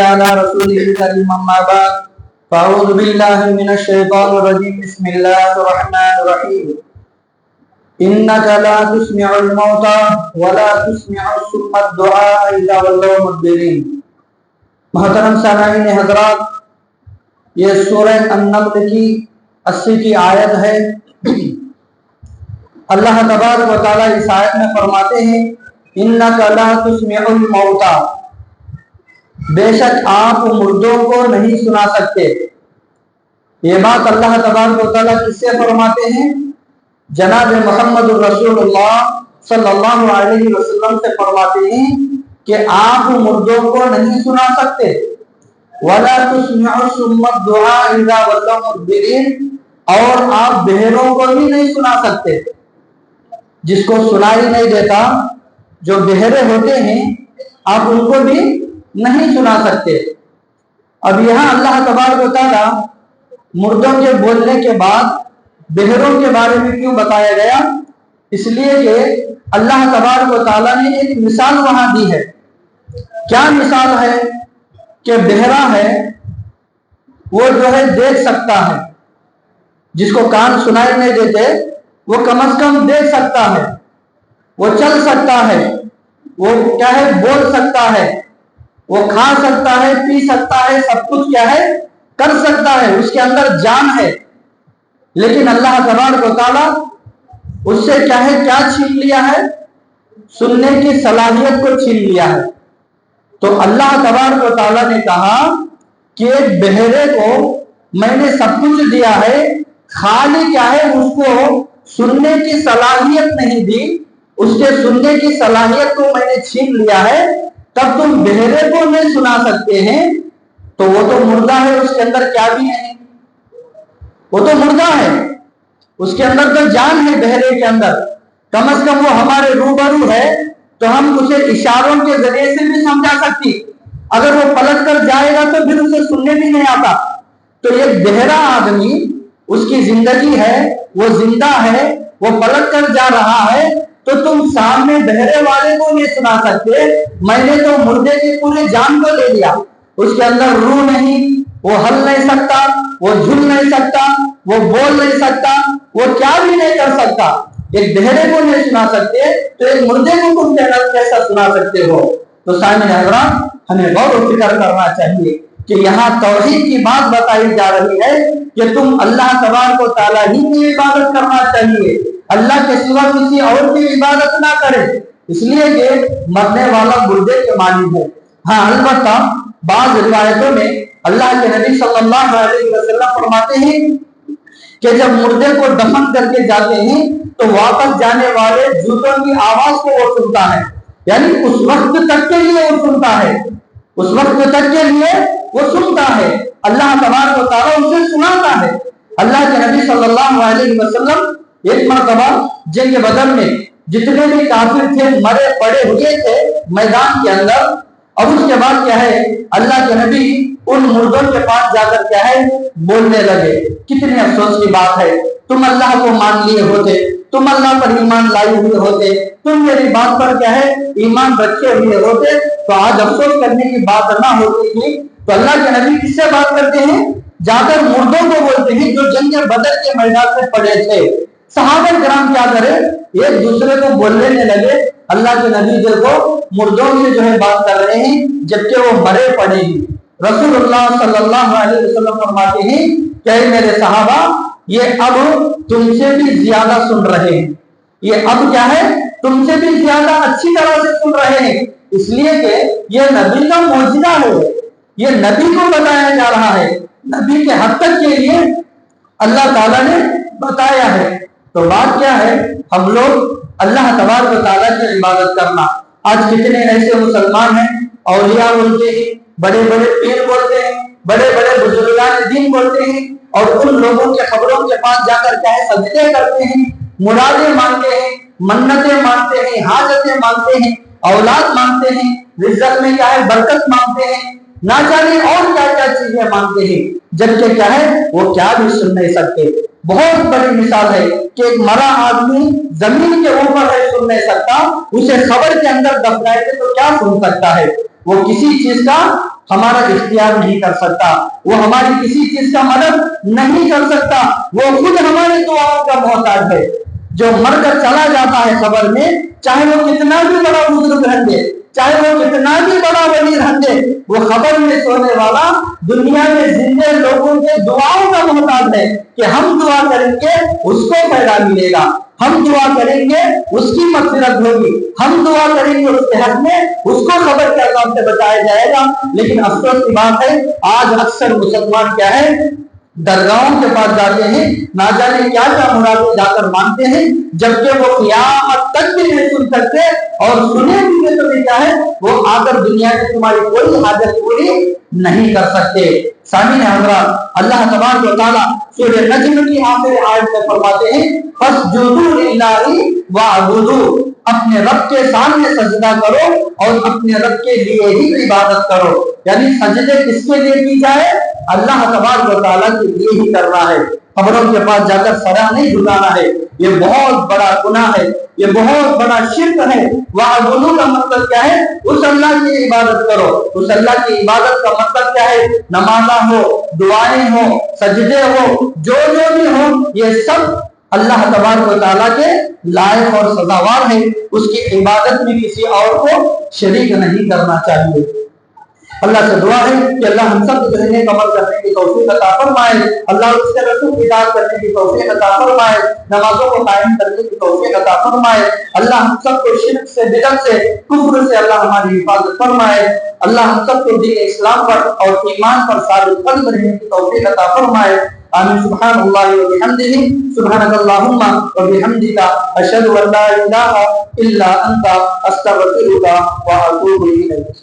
على رسوله الكريم أما بعد فأعوذ بالله من الشيطان الرجيم بسم الله الرحمن الرحيم إنك لا تسمع الموتى ولا تسمع الصم الدعاء إذا ولوا مدبرين. محترم سامعین حضرات، یہ سورہ النمل کی 80 کی آیت ہے. اللہ تبارک و تعالیٰ اس آیت میں فرماتے ہیں إنك لا تسمع الموتى، بے شک آپ مردوں کو نہیں سنا سکتے. یہ بات اللہ تبارک و تعالیٰ کس سے فرماتے ہیں؟ جناب محمد الرسول اللہ صلی اللہ علیہ وسلم سے فرماتے ہیں کہ آپ مردوں کو نہیں سنا سکتے. وَلَا تُسْمِعُ الصُّمَّ الدُّعَاءَ إِذَا وَلَّوْا مُدْبِرِينَ، اور آپ بہروں کو بھی نہیں سنا سکتے. جس کو سنائی نہیں دیتا، جو بہرے ہوتے ہیں، آپ ان کو بھی نہیں سنا سکتے. اب یہاں اللہ تبارک و تعالیٰ مردوں کے بولنے کے بعد بہروں کے بارے میں کیوں بتایا گیا؟ اس لیے کہ اللہ تبارک و تعالیٰ نے ایک مثال وہاں دی ہے. کیا مثال ہے؟ کہ بہرا ہے وہ جو ہے دیکھ سکتا ہے. جس کو کان سنائی نہیں دیتے وہ کم از کم دیکھ سکتا ہے، وہ چل سکتا ہے، وہ کیا ہے بول سکتا ہے، وہ کھا سکتا ہے، پی سکتا ہے، سب کچھ کیا ہے کر سکتا ہے، اس کے اندر جان ہے. لیکن اللہ تبارک و تعالیٰ اس سے کیا ہے کیا چھین لیا ہے؟ سننے کی صلاحیت کو چھین لیا ہے. تو اللہ تبارک و تعالیٰ نے کہا کہ بہرے کو میں نے سب کچھ دیا ہے، خالی کیا ہے اس کو سننے کی صلاحیت نہیں دی، اس کے سننے کی صلاحیت کو میں نے چھین لیا ہے. تب تم بہرے کو نہیں سنا سکتے ہیں. تو وہ تو مردہ ہے، اس کے اندر کیا بھی نہیں، وہ تو مردہ ہے، اس کے اندر تو جان ہے. بہرے کے اندر کم از کم وہ ہمارے روبرو ہے تو ہم اسے اشاروں کے ذریعے سے بھی سمجھا سکتی. اگر وہ پلٹ کر جائے گا تو پھر اسے سننے بھی نہیں آتا. تو ایک بہرا آدمی، اس کی زندگی ہے، وہ زندہ ہے، وہ پلٹ کر جا رہا ہے، تو تم سامنے بہرے والے کو نہیں سنا سکتے. میں نے تو مردے کی پورے جان کو لے لیا، اس کے اندر روح نہیں، وہ ہل نہیں سکتا، وہ جھل نہیں سکتا، وہ بول نہیں سکتا، وہ کیا بھی نہیں کر سکتا. ایک بہرے کو نہیں سنا سکتے تو ایک مردے کو تم کیسا سنا سکتے ہو؟ تو سامنے حضرات، ہمیں غور و فکر کرنا چاہیے کہ یہاں توحید کی بات بتائی جا رہی ہے کہ تم اللہ تبارک و تعالیٰ ہی کی عبادت کرنا چاہیے، اللہ کے سوا کسی اور کی عبادت نہ کرے. اس لیے کہ مرنے والا مردے کے معنی ہے. ہاں البتہ بعض روایتوں میں اللہ کے نبی صلی اللہ علیہ وسلم فرماتے ہیں کہ جب مردے کو دفن کر کے جاتے ہیں تو واپس جانے والے جوتوں کی آواز کو وہ سنتا ہے. یعنی اس وقت تک کے لیے وہ سنتا ہے، اس وقت تک کے لیے وہ سنتا ہے. اللہ تبارک و تعالیٰ اسے سناتا ہے. اللہ کے نبی صلی اللہ علیہ وسلم ایک مرتبہ جنگ بدر میں جتنے بھی کافر تھے مرے پڑے ہوئے تھے میدان کے اندر، اور اس کے بعد کیا ہے اللہ کے نبی ان مردوں کے پاس جا کر کیا ہے بولنے لگے. کتنے افسوس کی بات ہے، تم اللہ کو مان لیے ہوتے، تم اللہ پر ایمان لائے ہوئے ہوتے، تم میری بات پر کیا ہے ایمان رکھے ہوئے ہوتے تو آج افسوس کرنے کی بات نہ ہوتی تھی. تو اللہ کے نبی کس سے بات کرتے ہیں؟ جا کر مردوں کو بولتے ہیں جو جنگ بدر کے میدان میں پڑے تھے. صحابہ کرام کیا کرے ایک دوسرے کو بولنے لگے اللہ کے نبی دیکھو مردوں سے جو ہے بات کر رہے ہیں جبکہ وہ مرے پڑے ہیں. رسول اللہ صلی اللہ علیہ وسلم فرماتے ہیں کہ میرے صحابہ یہ اب تم سے بھی زیادہ سن رہے ہیں، یہ اب کیا ہے تم سے بھی زیادہ اچھی طرح سے سن رہے ہیں. اس لیے کہ یہ نبی کا معجزہ ہے، یہ نبی کو بتایا جا رہا ہے، نبی کے حد تک کے لیے اللہ تعالیٰ نے بتایا ہے. تو بات کیا ہے، ہم لوگ اللہ تبارک و تعالیٰ کی عبادت کرنا. آج کتنے ایسے مسلمان ہیں اولیاء بولتے ہیں، بڑے بڑے پیر بولتے ہیں، بڑے بڑے بزرگان دین بولتے ہیں، اور ان لوگوں کے قبروں کے پاس جا کر کیا ہے سجدے کرتے ہیں، مرادیں مانگتے ہیں، منتیں مانگتے ہیں، حاجتیں مانگتے ہیں، اولاد مانگتے ہیں، رزق میں کیا ہے برکت مانگتے ہیں، نہ جانے اور کیا کیا چیزیں مانگتے ہیں. جبکہ کیا ہے وہ کیا بھی سن نہیں سکتے. بہت بڑی مثال ہے کہ ایک مرا آدمی زمین کے اوپر ہے، سن نہیں سکتا، اسے خبر کے اندر دفنائے گے تو کیا سن سکتا ہے؟ وہ کسی چیز کا ہمارا اختیار نہیں کر سکتا، وہ ہماری کسی چیز کا مدد نہیں کر سکتا، وہ خود ہماری دعاؤں کا محتاج ہے۔ جو مر کر چلا جاتا ہے قبر میں، چاہے وہ کتنا بھی بڑا بزرگ رہے، چاہے وہ کتنا بھی بڑا ولی رہے، وہ قبر میں سونے والا دنیا میں زندہ لوگوں کے دعاؤں کا محتاج ہے کہ ہم دعا کریں گے اس کو فائدہ ملے گا، ہم دعا کریں گے اس کی مغفرت ہوگی، ہم دعا کریں گے اس کے حق میں اس کو قبر کے عذاب سے بچایا جائے گا۔ لیکن افسوس کی بات ہے، آج اکثر مسلمان کیا ہے، درگاہوں کے پاس جاتے ہیں، نہ جانے کیا کیا مرادیں جا کر مانتے ہیں، جبکہ وہ قیامت تک بھی نہیں سن سکتے، اور سنے بھی تو بھی کیا ہے، وہ آ کر دنیا میں تمہاری کوئی حاجت پوری نہیں کر سکتے۔ سامعین حضرات، اللہ تبارک و تعالیٰ سورہ نجم کی آخر آیت میں فرماتے ہیں فَاسْجُدُوا لِلَّهِ وَاعْبُدُوا، اپنے رب کے سامنے سجدہ کرو اور اپنے رب کے لیے ہی عبادت کرو۔ یعنی سجدے کس کے لیے کی جائے؟ اللہ تبارک و تعالیٰ کے لیے ہی کرنا ہے، قبروں کے پاس جا کر سرا نہیں جھکانا ہے، یہ بہت بڑا گناہ ہے، یہ بہت بڑا شرک ہے۔ وَاعْبُدُوا کا مطلب کیا ہے؟ اس اللہ کی عبادت کرو۔ اس اللہ کی عبادت کا مطلب کیا ہے؟ نمازاں ہو، دعائیں ہو، سجدے ہو، جو بھی ہو، یہ سب اللہ تبارک و تعالیٰ کے لائق اور سزاوار ہے، اس کی عبادت میں کسی اور کو شریک نہیں کرنا چاہیے۔ اللہ سے دعا ہے کہ اللہ ہم سب کو ذہن عمل کرنے کی توفیق عطا فرمائے، اللہ اس کے رسول کی اطاعت کرنے کی توفیق عطا فرمائے، نمازوں کو قائم کرنے کی توفیق عطا فرمائے، اللہ ہم سب کو شرک سے، بدعت سے، کفر سے اللہ ہماری حفاظت فرمائے، اللہ ہم سب کو دین اسلام پر اور ایمان پر ثابت قدم رہنے کی توفیق عطا فرمائے۔ آمین۔ سبحان اللہ و بحمدہ، سبحانک اللہم و بحمدک، اشہد ان لا الہ الا انت، استغفرک و اتوب الیک۔